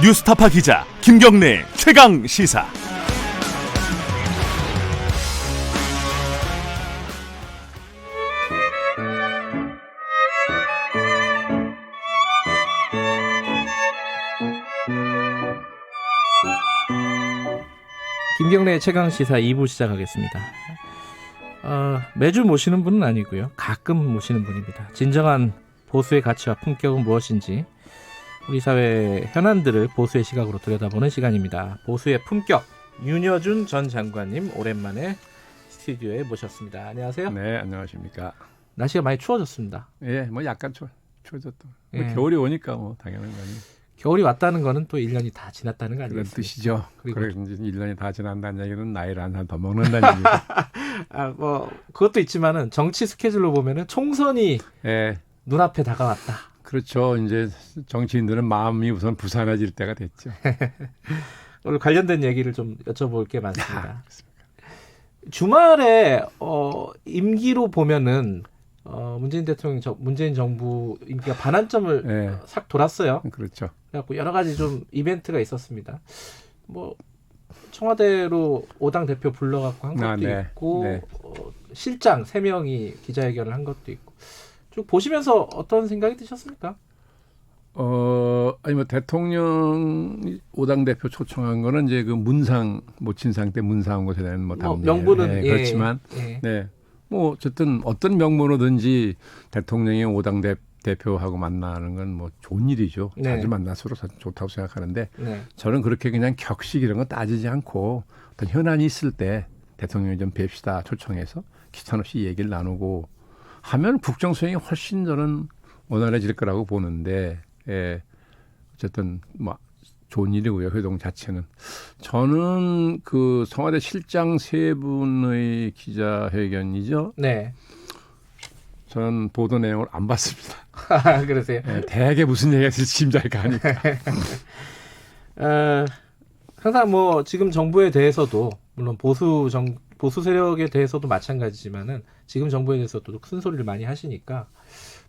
뉴스타파 기자 김경래 최강 시사. 김경래 최강 시사 2부 시작하겠습니다. 매주 모시는 분은 아니고요. 가끔 모시는 분입니다. 진정한 보수의 가치와 품격은 무엇인지 우리 사회의 현안들을 보수의 시각으로 들여다보는 시간입니다. 보수의 품격, 윤여준 전 장관님 오랜만에 스튜디오에 모셨습니다. 안녕하세요. 네, 안녕하십니까. 날씨가 많이 추워졌습니다. 예, 뭐 약간 추워졌다. 예. 겨울이 오니까 뭐 당연한 거 아니에요. 겨울이 왔다는 거는 또 1년이 다 지났다는 거 그런 아니겠습니까? 뜻이죠. 그리고 그래 이제 1년이 다 지난다는 얘기는 나이를 한 살 더 먹는다는 얘기죠. 뭐 그것도 있지만은 정치 스케줄로 보면은 총선이 예, 눈앞에 다가왔다. 그렇죠. 이제 정치인들은 마음이 우선 부산해질 때가 됐죠. 오늘 관련된 얘기를 좀 여쭤볼 게 많습니다. 주말에 임기로 보면은 문재인 대통령, 문재인 정부 임기가 반환점을 예, 싹 돌았어요. 그렇죠. 그래갖고 여러 가지 좀 이벤트가 있었습니다. 뭐 청와대로 5당 대표 불러갖고 한 것도 네. 있고 네. 실장 3명이 기자회견을 한 것도 있고 쭉 보시면서 어떤 생각이 드셨습니까? 아니 뭐 대통령 5당 대표 초청한 거는 이제 그 문상 모친상 때 문상 온 것에 대한 뭐 답례. 명분은 예, 그렇지만 예. 네. 뭐 어쨌든 어떤 명분으로든지 대통령이 5당 대표하고 만나는 건 뭐 좋은 일이죠. 네. 자주 만날수록 좋다고 생각하는데 네. 저는 그렇게 그냥 격식 이런 거 따지지 않고 어떤 현안이 있을 때 대통령이 좀 뵙시다 초청해서 기탄 없이 얘기를 나누고 하면 국정 수행이 훨씬 저는 원활해질 거라고 보는데 예. 어쨌든 뭐 좋은 일이고요. 회동 자체는. 저는 그 청와대 실장 세 분의 기자회견이죠. 네. 저는 보도 내용을 안 봤습니다. 그러세요? 네, 대개 무슨 얘기가 있을지 짐작이 가니까. 항상 뭐 지금 정부에 대해서도 물론 보수 세력에 대해서도 마찬가지지만은 지금 정부에 대해서도 큰 소리를 많이 하시니까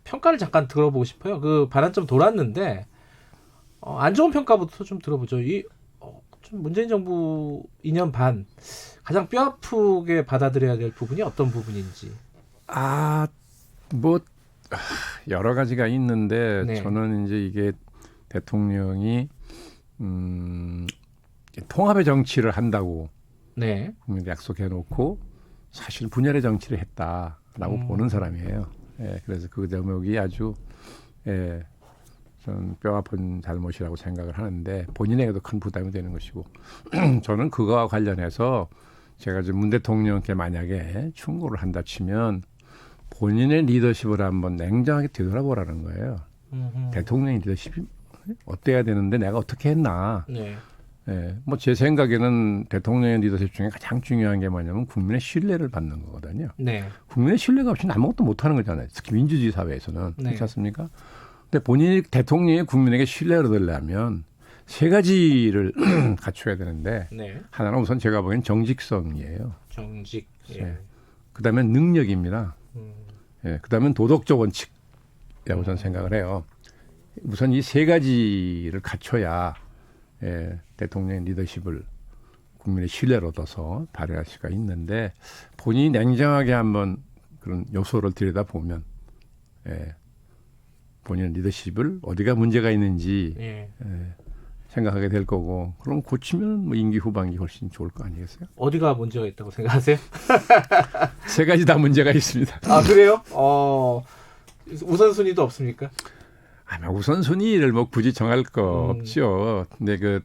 평가를 잠깐 들어보고 싶어요. 그 반환점 돌았는데 안 좋은 평가부터 좀 들어보죠. 좀 문재인 정부 2년 반 가장 뼈아프게 받아들여야 될 부분이 어떤 부분인지. 뭐 여러 가지가 있는데 네. 저는 이제 이게 대통령이 통합의 정치를 한다고 네. 국민들 약속해놓고 사실 분열의 정치를 했다라고 보는 사람이에요. 예, 그래서 그 대목이 아주 저는 뼈아픈 잘못이라고 생각을 하는데 본인에게도 큰 부담이 되는 것이고 저는 그거와 관련해서 제가 지금 문 대통령께 만약에 충고를 한다 치면 본인의 리더십을 한번 냉정하게 되돌아보라는 거예요. 대통령의 리더십이 어때야 되는데 내가 어떻게 했나. 네. 예, 뭐 제 생각에는 대통령의 리더십 중에 가장 중요한 게 뭐냐면 국민의 신뢰를 받는 거거든요. 네. 국민의 신뢰가 없이는 아무것도 못하는 거잖아요. 특히 민주주의 사회에서는. 네. 그렇지 않습니까? 근데 본인이 대통령이 국민에게 신뢰를 얻으려면 세 가지를 갖춰야 되는데 네. 하나는 우선 제가 보기엔 정직성이에요. 정직. 예. 그다음에 능력입니다. 예. 그다음에 도덕적 원칙이라고 저는 생각을 해요. 우선 이 세 가지를 갖춰야 대통령의 리더십을 국민의 신뢰를 얻어서 발휘할 수가 있는데 본인이 냉정하게 한번 그런 요소를 들여다보면 본인의 리더십을 어디가 문제가 있는지 생각하게 될 거고 그럼 고치면 뭐 임기 후반기 훨씬 좋을 거 아니겠어요? 어디가 문제가 있다고 생각하세요? 세 가지 다 문제가 있습니다. 아 그래요? 우선순위도 없습니까? 우선순위를 뭐 굳이 정할 거 없죠. 근데 그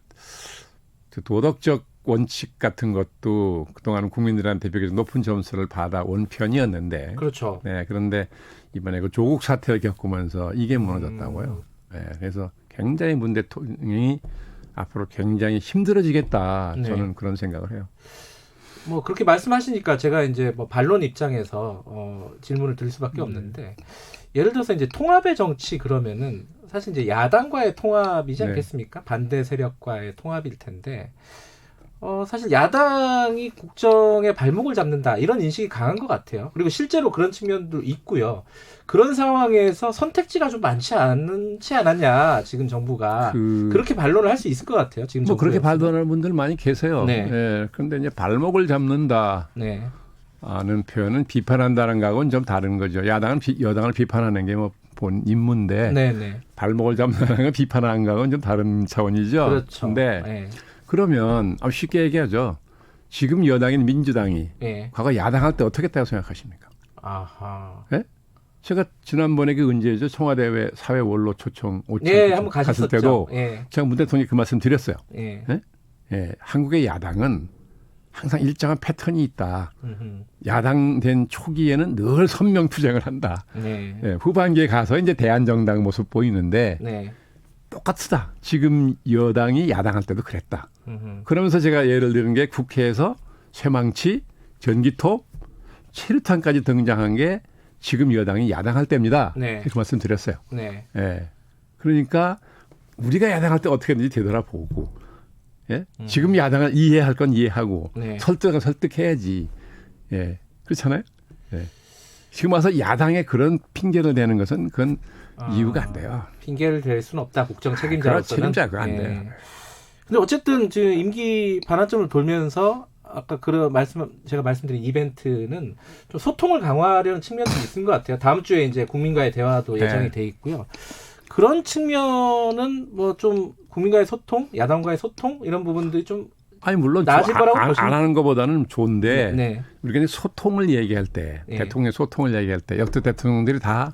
도덕적 원칙 같은 것도 그동안 국민들한테 비교적 높은 점수를 받아온 편이었는데. 그렇죠. 네, 그런데 이번에 그 조국 사태를 겪으면서 이게 무너졌다고요. 네, 그래서 굉장히 문 대통령이 앞으로 굉장히 힘들어지겠다. 저는 그런 생각을 해요. 뭐 그렇게 말씀하시니까 제가 이제 뭐 반론 입장에서 질문을 드릴 수밖에 없는데 예를 들어서 이제 통합의 정치 그러면은 사실 이제 야당과의 통합이지 않겠습니까? 반대 세력과의 통합일 텐데 사실 야당이 국정에 발목을 잡는다 이런 인식이 강한 것 같아요. 그리고 실제로 그런 측면도 있고요. 그런 상황에서 선택지가 좀 많지 않았냐 지금 정부가 그렇게 반론을 할 수 있을 것 같아요. 지금 뭐 그렇게 정부에서는. 반론하는 분들 많이 계세요. 네. 예, 그런데 이제 발목을 잡는다. 네. 아는 표현은 비판한다는 거하고는 좀 다른 거죠. 야당은 여당을 비판하는 게 뭐 본 임무인데 네네. 발목을 잡는다는 건 비판하는 거하고는 좀 다른 차원이죠. 그렇죠. 근데 네. 그러면 쉽게 얘기하죠. 지금 여당인 민주당이 네. 과거 야당할 때 어떻게 했다고 생각하십니까? 아하. 예? 제가 지난번에 그 언제죠? 청와대 사회 원로 초청 5천 네, 한번 갔을 가셨었죠. 때도 예. 제가 문 대통령이 그 말씀 드렸어요. 예. 예? 예, 한국의 야당은 항상 일정한 패턴이 있다. 음흠. 야당 된 초기에는 늘 선명투쟁을 한다. 네. 예, 후반기에 가서 이제 대한정당 모습 보이는데 네. 똑같다. 지금 여당이 야당할 때도 그랬다. 음흠. 그러면서 제가 예를 드는 게 국회에서 쇠망치, 전기톱, 체류탄까지 등장한 게 지금 여당이 야당할 때입니다. 네. 그 말씀 드렸어요. 네. 예. 그러니까 우리가 야당할 때 어떻게 했는지 되돌아보고 예? 지금 야당을 이해할 건 이해하고 네. 설득은 설득해야지. 예. 그렇잖아요. 예. 지금 와서 야당에 그런 핑계를 대는 것은 그건 이유가 안 돼요. 핑계를 댈 수는 없다. 국정 그런 책임자로서는. 책임자가 안 돼요. 근데 어쨌든 지금 임기 반환점을 돌면서 아까 제가 말씀드린 이벤트는 좀 소통을 강화하려는 측면도 있는 것 같아요. 다음 주에 이제 국민과의 대화도 예정이 네. 돼 있고요. 그런 측면은 뭐 좀 국민과의 소통, 야당과의 소통 이런 부분들이 좀 아니 물론 나아질 거라고 안 보시면- 하는 것보다는 좋은데 네. 우리가 이제 소통을 얘기할 때 네. 대통령 소통을 얘기할 때 역대 대통령들이 다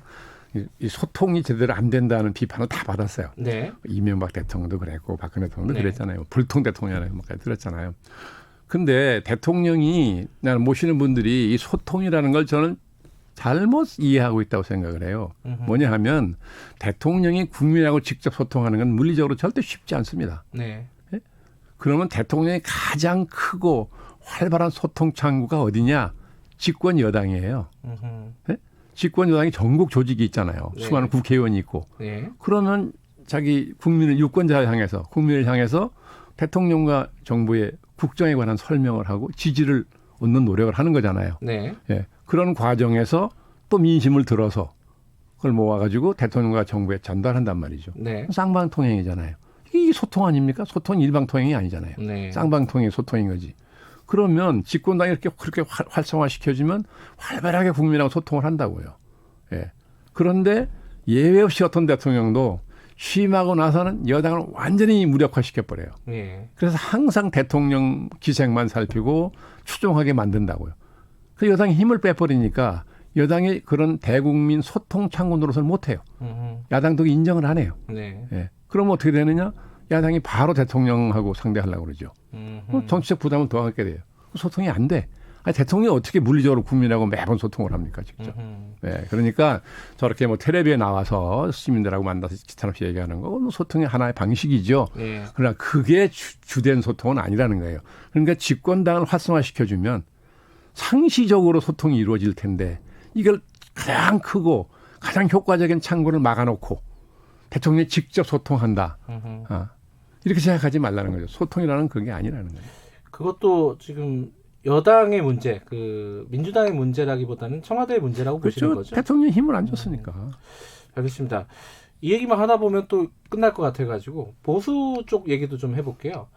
이 소통이 제대로 안 된다는 비판을 다 받았어요. 네. 이명박 대통령도 그랬고 박근혜 대통령도 네. 그랬잖아요. 불통 대통령이라고 들었잖아요. 근데 대통령이 나는 모시는 분들이 이 소통이라는 걸 저는 잘못 이해하고 있다고 생각을 해요. 뭐냐 하면 대통령이 국민하고 직접 소통하는 건 물리적으로 절대 쉽지 않습니다. 네. 그러면 대통령이 가장 크고 활발한 소통 창구가 어디냐? 집권 여당이에요. 네? 집권 여당이 전국 조직이 있잖아요. 네. 수많은 국회의원이 있고. 네. 그러면 자기 국민을 유권자를 향해서 국민을 향해서 대통령과 정부의 국정에 관한 설명을 하고 지지를 얻는 노력을 하는 거잖아요. 네. 예. 그런 과정에서 또 민심을 들어서 그걸 모아가지고 대통령과 정부에 전달한단 말이죠. 네. 쌍방통행이잖아요. 이게 소통 아닙니까? 소통 일방통행이 아니잖아요. 네. 쌍방통행이 소통인 거지. 그러면 집권당이 이렇게 그렇게 활성화시켜주면 활발하게 국민하고 소통을 한다고요. 예. 그런데 예외 없이 어떤 대통령도 취임하고 나서는 여당을 완전히 무력화시켜버려요. 네. 그래서 항상 대통령 기색만 살피고 추종하게 만든다고요. 그 여당이 힘을 빼버리니까 여당이 그런 대국민 소통 창구 노릇을 못해요. 야당도 인정을 안 해요. 네. 예. 그럼 어떻게 되느냐? 야당이 바로 대통령하고 상대하려고 그러죠. 정치적 부담을 더하게 돼요. 소통이 안 돼. 아니, 대통령이 어떻게 물리적으로 국민하고 매번 소통을 합니까, 직접. 예. 그러니까 저렇게 뭐 텔레비에 나와서 시민들하고 만나서 기탄 없이 얘기하는 거 소통의 하나의 방식이죠. 네. 그러나 그게 주된 소통은 아니라는 거예요. 그러니까 집권당을 활성화시켜주면 상시적으로 소통이 이루어질 텐데 이걸 가장 크고 가장 효과적인 창구를 막아놓고 대통령이 직접 소통한다. 이렇게 생각하지 말라는 거죠. 소통이라는 그게 아니라는 거예요. 그것도 지금 여당의 문제, 그 민주당의 문제라기보다는 청와대의 문제라고 보시는 그렇죠. 거죠? 대통령이 힘을 안 줬으니까. 알겠습니다. 이 얘기만 하다 보면 또 끝날 것 같아가지고 보수 쪽 얘기도 좀 해볼게요.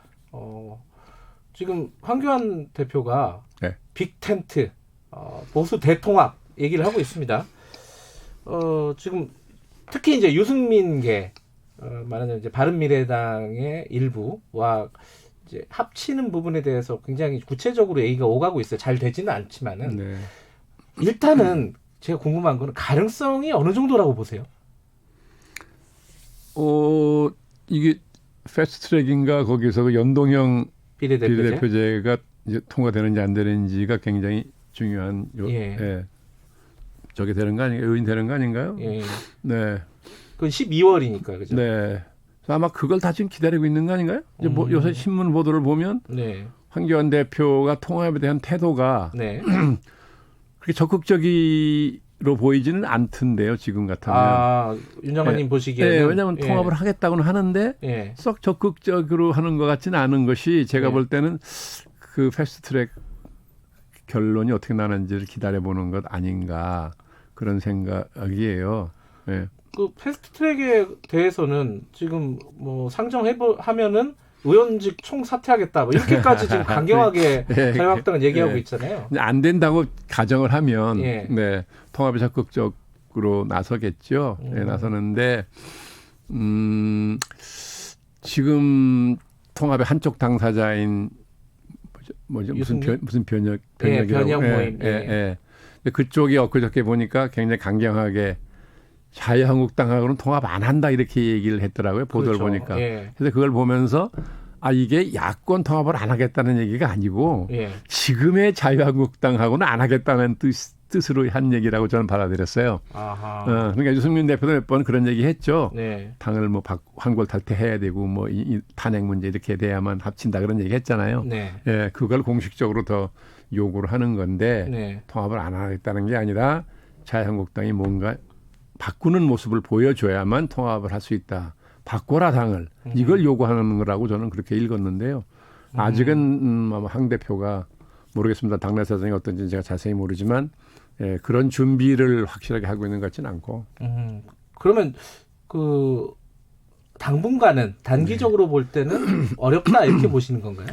지금 황교안 대표가 네. 빅텐트, 보수 대통합 얘기를 하고 있습니다. 지금 특히 이제 유승민계 말하자면 이제 바른미래당의 일부와 이제 합치는 부분에 대해서 굉장히 구체적으로 얘기가 오가고 있어요. 잘 되지는 않지만은 네. 일단은 제가 궁금한 거는 가능성이 어느 정도라고 보세요? 이게 패스트트랙인가 거기서 그 연동형 비례대표제가 이제 통과되는지 안 되는지가 굉장히 중요한 저게 되는 거 아닌가요? 요인 되는 거 아닌가요? 예. 네. 그건 12월이니까 그죠? 네. 아마 그걸 다 지금 기다리고 있는 거 아닌가요? 이제 뭐 요새 신문 보도를 보면 네. 황교안 대표가 통합에 대한 태도가 네. 그렇게 적극적이지 보이지는 않던데요. 지금 같으면. 아, 윤 장관님 예. 보시기에는. 예, 왜냐하면 예. 통합을 하겠다고는 하는데 예. 썩 적극적으로 하는 것 같지는 않은 것이 제가 예. 볼 때는 그 패스트트랙 결론이 어떻게 나는지를 기다려보는 것 아닌가 그런 생각이에요. 예. 그 패스트트랙에 대해서는 지금 뭐 상정하면은 의원직 총사퇴하겠다 뭐 이렇게까지 지금 강경하게 예. 자유한국당은 얘기하고 예. 있잖아요. 안 된다고 가정을 하면 예. 네, 통합에 적극적으로 나서겠죠. 네, 나서는데 지금 통합의 한쪽 당사자인 뭐죠? 무슨 변혁이라고 예, 변혁 모임. 예, 예. 근데 그쪽이 엊그저께 보니까 굉장히 강경하게 자유한국당하고는 통합 안 한다 이렇게 얘기를 했더라고요. 보도를 그렇죠. 보니까. 예. 그래서 그걸 보면서 아 이게 야권 통합을 안 하겠다는 얘기가 아니고 예. 지금의 자유한국당하고는 안 하겠다는 뜻으로 한 얘기라고 저는 받아들였어요. 아하. 그러니까 유승민 대표도 몇 번 그런 얘기 했죠. 네. 당을 뭐 환골 탈퇴해야 되고 뭐 이 탄핵 문제 이렇게 돼야만 합친다 그런 얘기 했잖아요. 네. 예, 그걸 공식적으로 더 요구를 하는 건데 네. 통합을 안 하겠다는 게 아니라 자유한국당이 뭔가 바꾸는 모습을 보여줘야만 통합을 할 수 있다. 바꿔라 당을. 이걸 요구하는 거라고 저는 그렇게 읽었는데요. 아직은 아마 황 대표가 모르겠습니다. 당내 사정이 어떤지 제가 자세히 모르지만 예, 그런 준비를 확실하게 하고 있는 것 같지는 않고. 그러면 그 당분간은 단기적으로 네. 볼 때는 어렵다 이렇게 보시는 건가요?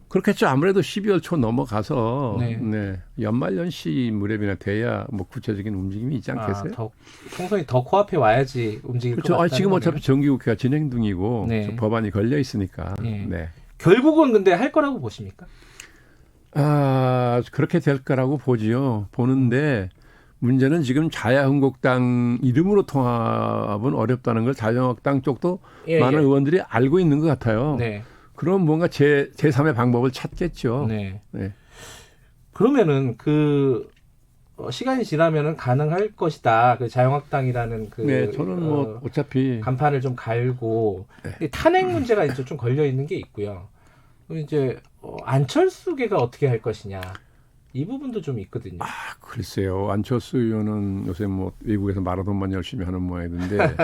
그렇겠죠. 아무래도 12월 초 넘어가서 네. 네, 연말연시 무렵이나 돼야 뭐 구체적인 움직임이 있지 않겠어요? 총선이 더 코앞에 와야지 움직일 그렇죠. 것 같다는 지금 어차피 거네요. 정기국회가 진행 중이고 네. 법안이 걸려 있으니까. 네. 네. 결국은 근데 할 거라고 보십니까? 아, 그렇게 될 거라고 보지요. 보는데 문제는 지금 자유한국당 이름으로 통합은 어렵다는 걸 자유한국당 쪽도 많은 의원들이 알고 있는 것 같아요. 네. 그럼 뭔가 제3의 방법을 찾겠죠. 네. 네. 그러면은 그 시간이 지나면은 가능할 것이다. 그 자유한국당이라는 그 네, 저는 뭐 어차피 간판을 좀 갈고 네. 탄핵 문제가 이제 좀 걸려 있는 게 있고요. 그럼 이제 안철수계가 어떻게 할 것이냐 이 부분도 좀 있거든요. 아, 글쎄요. 안철수 의원은 요새 뭐 외국에서 마라톤만 열심히 하는 모양이던데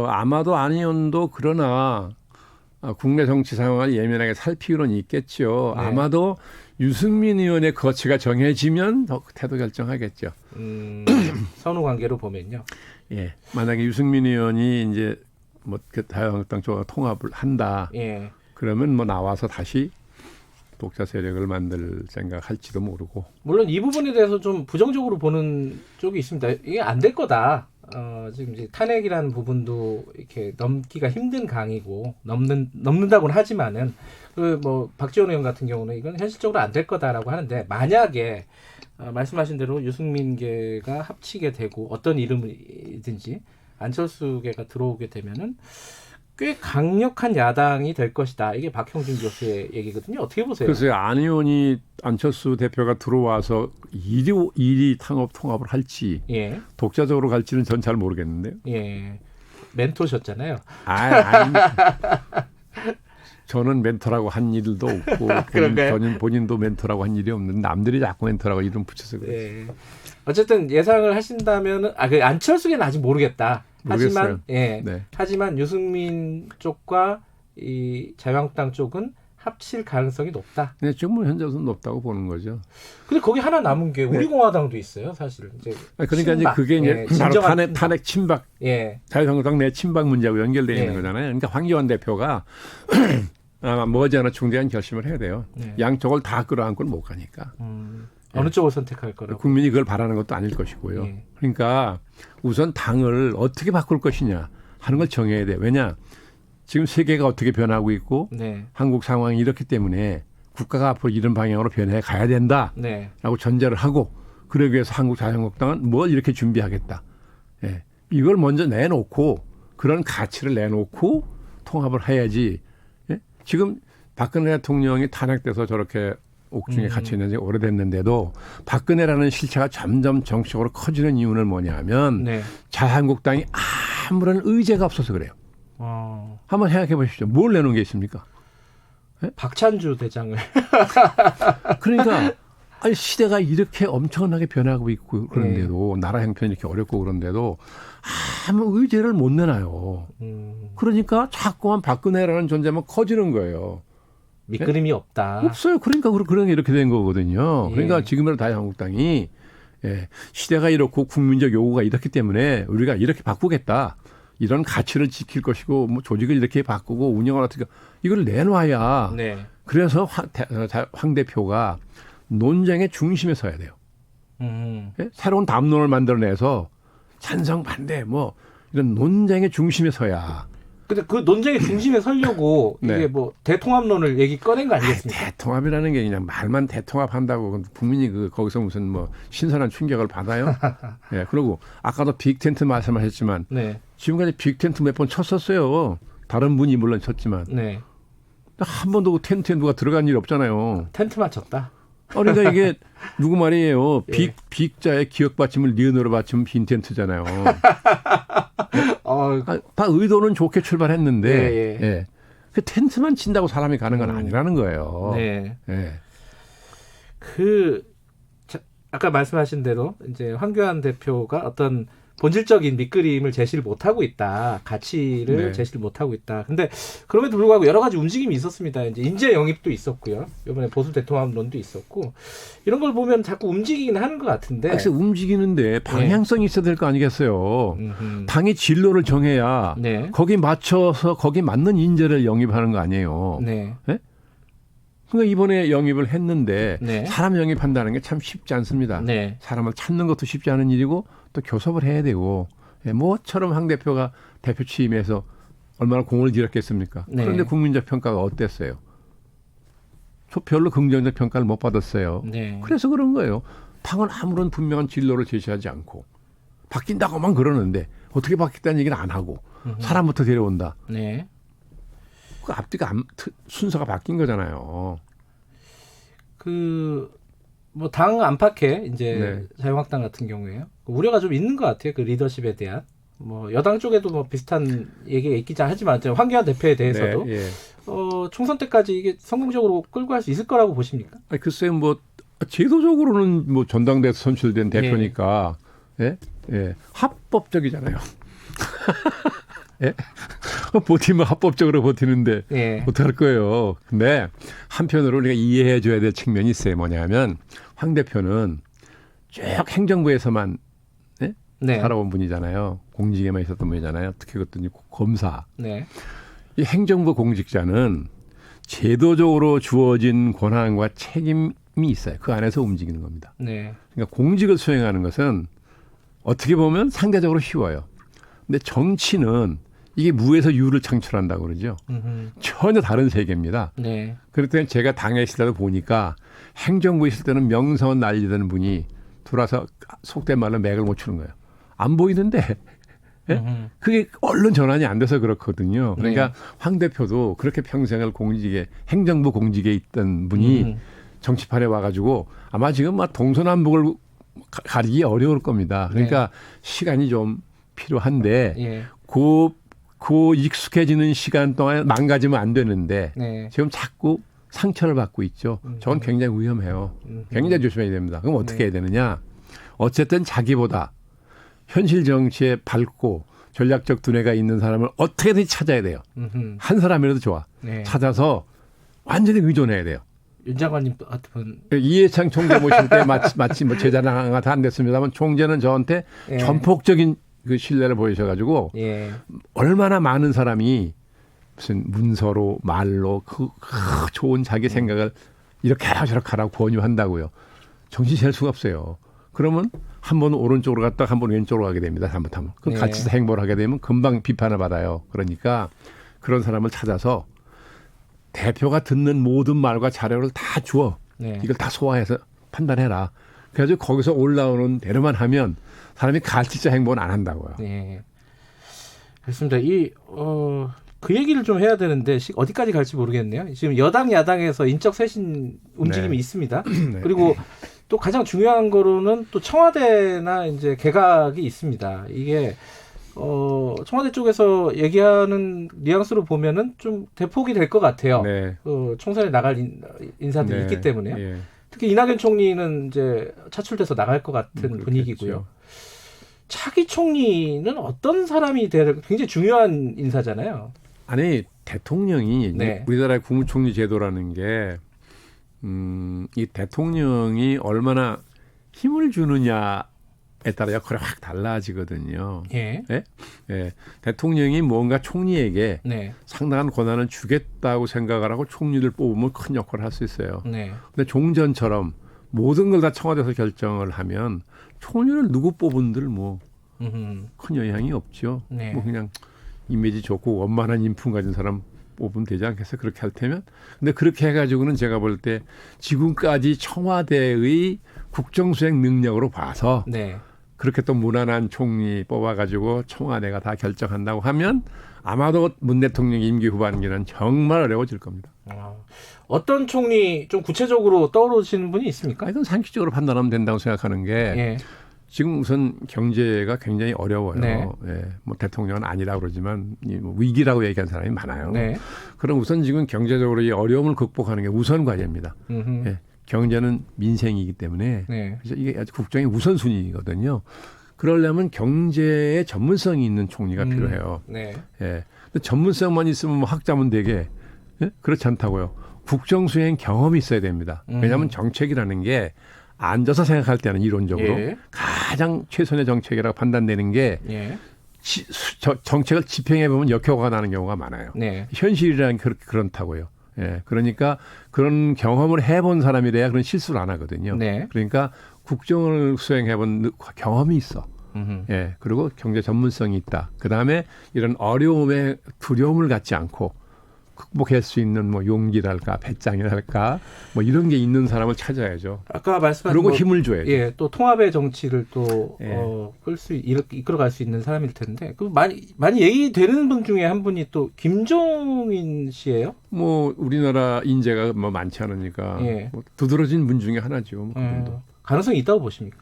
아마도 안 의원도 그러나 국내 정치 상황을 예민하게 살피고는 있겠죠. 네. 아마도 유승민 의원의 거취가 정해지면 더 태도 결정하겠죠. 선후 관계로 보면요. 예. 만약에 유승민 의원이 이제 뭐 자유한국당 쪽과 통합을 한다. 예. 그러면 뭐 나와서 다시 독자 세력을 만들 생각할지도 모르고. 물론 이 부분에 대해서 좀 부정적으로 보는 쪽이 있습니다. 이게 안 될 거다. 지금 이제 탄핵이라는 부분도 이렇게 넘기가 힘든 강이고 넘는다고는 하지만은 그 뭐 박지원 의원 같은 경우는 이건 현실적으로 안 될 거다라고 하는데 만약에 말씀하신 대로 유승민계가 합치게 되고 어떤 이름이든지 안철수계가 들어오게 되면은 꽤 강력한 야당이 될 것이다. 이게 박형준 교수의 얘기거든요. 어떻게 보세요? 그래서 안 의원이 안철수 대표가 들어와서 일이 통합을 할지 예. 독자적으로 갈지는 전 잘 모르겠는데요. 예. 멘토셨잖아요. 아니. 저는 멘토라고 한 일도 없고 본인도 멘토라고 한 일이 없는데 남들이 자꾸 멘토라고 이름 붙여서 그래요. 예. 어쨌든 예상을 하신다면은 그 안철수계는 아직 모르겠다. 하지만 네. 하지만 유승민 쪽과 이 자유한국당 쪽은 합칠 가능성이 높다. 네, 지금 현재로서는 높다고 보는 거죠. 근데 거기 하나 남은 게 우리공화당도 있어요, 사실. 이제 그러니까 친박. 이제 그게 이제 바로 탄핵 친박, 예. 자유한국당 내 친박 문제하고 연결되어 있는 거잖아요. 그러니까 황교안 대표가 아마 머지않아 중대한 결심을 해야 돼요. 양쪽을 다 끌어안고는 못 가니까. 어느 쪽을 선택할 거라고. 국민이 그걸 바라는 것도 아닐 것이고요. 그러니까 우선 당을 어떻게 바꿀 것이냐 하는 걸 정해야 돼요. 왜냐? 지금 세계가 어떻게 변하고 있고 한국 상황이 이렇기 때문에 국가가 앞으로 이런 방향으로 변해 가야 된다라고 전제를 하고 그러기 위해서 한국 자유한국당은 뭘 이렇게 준비하겠다. 예. 이걸 먼저 내놓고 그런 가치를 내놓고 통합을 해야지. 예? 지금 박근혜 대통령이 탄핵돼서 저렇게 옥중에 갇혀 있는 지 오래됐는데도 박근혜라는 실체가 점점 정치적으로 커지는 이유는 뭐냐면 자유한국당이 아무런 의제가 없어서 그래요. 한번 생각해 보십시오. 뭘 내놓은 게 있습니까? 네? 박찬주 대장을. 그러니까 아니 시대가 이렇게 엄청나게 변하고 있고 그런데도 나라 형편이 이렇게 어렵고 그런데도 아무 의제를 못 내놔요. 그러니까 자꾸만 박근혜라는 존재만 커지는 거예요. 밑그림이 없다. 없어요. 그러니까 그런 게 이렇게 된 거거든요. 그러니까 지금이라도 자유한국당이 시대가 이렇고 국민적 요구가 이렇기 때문에 우리가 이렇게 바꾸겠다. 이런 가치를 지킬 것이고 뭐 조직을 이렇게 바꾸고 운영을 어떻게 이걸 내놔야. 네. 그래서 황 대표가 논쟁의 중심에 서야 돼요. 새로운 담론을 만들어내서 찬성 반대 뭐 이런 논쟁의 중심에 서야. 근데 그 논쟁의 중심에 서려고 네. 이게 뭐 대통합론을 얘기 꺼낸 거 아니겠습니까? 대통합이라는 게 그냥 말만 대통합한다고 국민이 거기서 무슨 뭐 신선한 충격을 받아요? 예, 그리고 아까도 빅텐트 말씀하셨지만 네. 지금까지 빅텐트 몇 번 쳤었어요. 다른 분이 물론 쳤지만 네. 한 번도 그 텐트에 누가 들어간 일이 없잖아요. 텐트만 쳤다. 그러니까 이게 누구 말이에요. 예. 빅자의 기억 받침을 니은으로 받치면 빈텐트잖아요. 다 의도는 좋게 출발했는데 예. 그 텐트만 친다고 사람이 가는 건 아니라는 거예요. 네. 예. 아까 말씀하신 대로 이제 황교안 대표가 어떤 본질적인 밑그림을 제시를 못하고 있다. 가치를 네. 제시를 못하고 있다. 근데 그럼에도 불구하고 여러 가지 움직임이 있었습니다. 이제 인재 영입도 있었고요. 이번에 보수 대통합론도 있었고 이런 걸 보면 자꾸 움직이긴 하는 것 같은데. 그래서 움직이는데 방향성이 있어야 될 거 아니겠어요. 당이 진로를 정해야 네. 거기 맞춰서 거기 맞는 인재를 영입하는 거 아니에요. 네. 네? 그러니까 이번에 영입을 했는데 네. 사람 영입한다는 게 참 쉽지 않습니다. 네. 사람을 찾는 것도 쉽지 않은 일이고 또 교섭을 해야 되고 뭐처럼 황 대표가 대표 취임해서 얼마나 공을 들였겠습니까? 네. 그런데 국민적 평가가 어땠어요? 별로 긍정적 평가를 못 받았어요. 네. 그래서 그런 거예요. 당은 아무런 분명한 진로를 제시하지 않고 바뀐다고만 그러는데 어떻게 바뀌었다는 얘기는 안 하고 사람부터 데려온다. 네. 그 앞뒤가 순서가 바뀐 거잖아요. 뭐 당 안팎에 이제 네. 자유한국당 같은 경우에요. 우려가 좀 있는 것 같아요. 그 리더십에 대한. 뭐 여당 쪽에도 뭐 비슷한 얘기가 있긴 하지만 황교안 대표에 대해서도 네, 예. 총선 때까지 이게 성공적으로 끌고 갈 수 있을 거라고 보십니까? 아니, 글쎄요, 뭐 제도적으로는 뭐 전당대에서 선출된 대표니까 예. 합법적이잖아요. 예? 버티면 합법적으로 버티는데 예. 어떡할 거예요. 근데 한편으로 우리가 이해해 줘야 될 측면이 있어요. 뭐냐면 황 대표는 쭉 행정부에서만 네. 살아온 분이잖아요. 공직에만 있었던 분이잖아요. 특히 그것도 검사. 네. 이 행정부 공직자는 제도적으로 주어진 권한과 책임이 있어요. 그 안에서 움직이는 겁니다. 네. 그러니까 공직을 수행하는 것은 어떻게 보면 상대적으로 쉬워요. 근데 정치는 이게 무에서 유를 창출한다고 그러죠. 전혀 다른 세계입니다. 네. 그럴 때는 제가 당에 있을 때도 보니까 행정부에 있을 때는 명성은 난리되는 분이 돌아서 속된 말로 맥을 못 추는 거예요. 안 보이는데 그게 얼른 전환이 안 돼서 그렇거든요. 그러니까 황 대표도 그렇게 평생을 공직에 행정부 공직에 있던 분이 정치판에 와가지고 아마 지금 막 동서남북을 가리기 어려울 겁니다. 그러니까 시간이 좀 필요한데 예. 그 익숙해지는 시간 동안 망가지면 안 되는데 네. 지금 자꾸 상처를 받고 있죠. 저건 굉장히 위험해요. 굉장히 조심해야 됩니다. 그럼 어떻게 해야 되느냐? 어쨌든 자기보다 현실 정치에 밝고 전략적 두뇌가 있는 사람을 어떻게든 찾아야 돼요. 한 사람이라도 좋아. 네. 찾아서 완전히 의존해야 돼요. 윤 장관님 같은 이해창 총재 모실 때 마치 뭐 제자랑가 다 안 됐습니다만 총재는 저한테 예. 전폭적인 그 신뢰를 보이셔가지고 예. 얼마나 많은 사람이 무슨 문서로 말로 그 좋은 자기 생각을 이렇게 하라 저렇게 하라고 권유한다고요. 정신 찰 수가 없어요. 그러면 한 번은 오른쪽으로 갔다가 한 번 왼쪽으로 가게 됩니다. 잘못하면. 그럼 네. 같이 행보를 하게 되면 금방 비판을 받아요. 그러니까 그런 사람을 찾아서 대표가 듣는 모든 말과 자료를 다 주어. 네. 이걸 다 소화해서 판단해라. 그래가지고 거기서 올라오는 대로만 하면 사람이 갈치자 행보는 안 한다고요. 네. 그렇습니다. 그 얘기를 좀 해야 되는데 어디까지 갈지 모르겠네요. 지금 여당 야당에서 인적 쇄신 움직임이 네. 있습니다. 네. 그리고 또 가장 중요한 거로는 또 청와대나 이제 개각이 있습니다. 이게 청와대 쪽에서 얘기하는 뉘앙스로 보면은 좀 대폭이 될 것 같아요. 네. 총선에 나갈 인사들이 네. 있기 때문에요. 예. 특히 이낙연 총리는 이제 차출돼서 나갈 것 같은 그렇겠죠. 분위기고요. 차기 총리는 어떤 사람이 될 굉장히 중요한 인사잖아요. 아니 대통령이 네. 우리나라의 국무총리 제도라는 게 이 대통령이 얼마나 힘을 주느냐에 따라 역할이 확 달라지거든요. 예. 예, 대통령이 뭔가 총리에게 네. 상당한 권한을 주겠다고 생각을 하고 총리를 뽑으면 큰 역할을 할 수 있어요. 네. 근데 종전처럼 모든 걸 다 청와대에서 결정을 하면 총리를 누구 뽑은들 뭐 큰 영향이 없죠. 네. 뭐 그냥 이미지 좋고 원만한 인품 가진 사람 뽑으면 되지 않겠어요? 그렇게 할 테면. 근데 그렇게 해가지고는 제가 볼 때 지금까지 청와대의 국정수행 능력으로 봐서 네. 그렇게 또 무난한 총리 뽑아가지고 청와대가 다 결정한다고 하면 아마도 문 대통령 임기 후반기는 정말 어려워질 겁니다. 어떤 총리 좀 구체적으로 떠오르시는 분이 있습니까? 이건 상식적으로 판단하면 된다고 생각하는 게 예. 지금 우선 경제가 굉장히 어려워요. 네. 예, 뭐 대통령은 아니라고 그러지만 뭐 위기라고 얘기하는 사람이 많아요. 네. 그럼 우선 지금 경제적으로 이 어려움을 극복하는 게 우선 과제입니다. 음흠. 예, 경제는 민생이기 때문에 네. 그래서 이게 아주 국정의 우선순위거든요. 그러려면 경제에 전문성이 있는 총리가 필요해요. 네. 예. 근데 전문성만 있으면 뭐 학자면 되게 예? 그렇지 않다고요. 국정 수행 경험이 있어야 됩니다. 왜냐하면 정책이라는 게 앉아서 생각할 때는 이론적으로 예. 가장 최선의 정책이라고 판단되는 게 예. 정책을 집행해 보면 역효과가 나는 경우가 많아요. 네. 현실이라는 게 그렇다고요. 예. 그러니까 그런 경험을 해본 사람이래야 그런 실수를 안 하거든요. 네. 그러니까 국정을 수행해본 경험이 있어. 예. 그리고 경제 전문성이 있다. 그 다음에 이런 어려움에 두려움을 갖지 않고 극복할 수 있는 뭐 용기랄까, 배짱이랄까, 뭐 이런 게 있는 사람을 찾아야죠. 아까 말씀하신 그리고 뭐, 힘을 줘야죠. 예, 또 통합의 정치를 또 예. 이끌어갈 수 있는 사람일 텐데 그 많이 얘기되는 분 중에 한 분이 또 김종인 씨예요. 뭐 우리나라 인재가 뭐 많지 않으니까 예. 뭐 두드러진 분 중에 하나죠. 뭐 그분도. 가능성이 있다고 보십니까?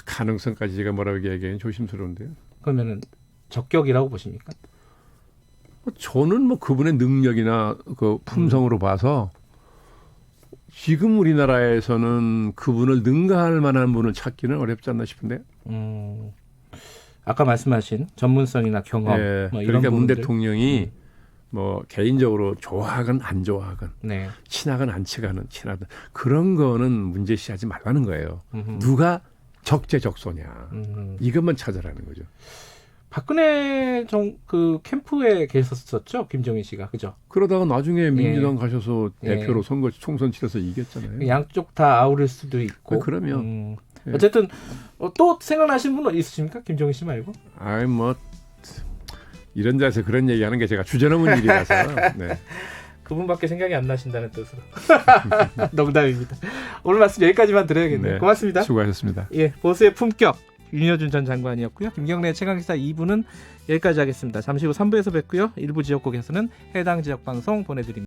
가능성까지 제가 뭐라고 얘기하기는 조심스러운데요. 그러면은 적격이라고 보십니까? 저는 뭐 그분의 능력이나 그 품성으로 봐서 지금 우리나라에서는 그분을 능가할 만한 분을 찾기는 어렵지 않나 싶은데. 아까 말씀하신 전문성이나 경험, 예, 뭐 이런 그러니까 문 부분들. 대통령이 뭐 개인적으로 좋아하건 안 좋아하건 네. 친하건 안 친하든 그런 거는 문제시하지 말라는 거예요. 음흠. 누가 적재적소냐 이것만 찾아라는 거죠. 박근혜 그 캠프에 계셨었죠, 김종인 씨가, 그죠? 그러다가 나중에 민주당 가셔서 예. 대표로 선거 총선 치러서 이겼잖아요. 양쪽 다 아우를 수도 있고. 그러면 예. 어쨌든 또 생각나시는 분 있으십니까, 김종인 씨 말고? 아이 뭐 이런 자세 그런 얘기하는 게 제가 주저넘은 일이라서. 네. 그분밖에 생각이 안 나신다는 뜻으로. 농담입니다. 오늘 말씀 여기까지만 드려야겠네요. 네. 고맙습니다. 수고하셨습니다. 예, 보수의 품격 윤여준 전 장관이었고요. 김경래 최강시사 2부는 여기까지 하겠습니다. 잠시 후 3부에서 뵙고요. 일부 지역국에서는 해당 지역 방송 보내드립니다.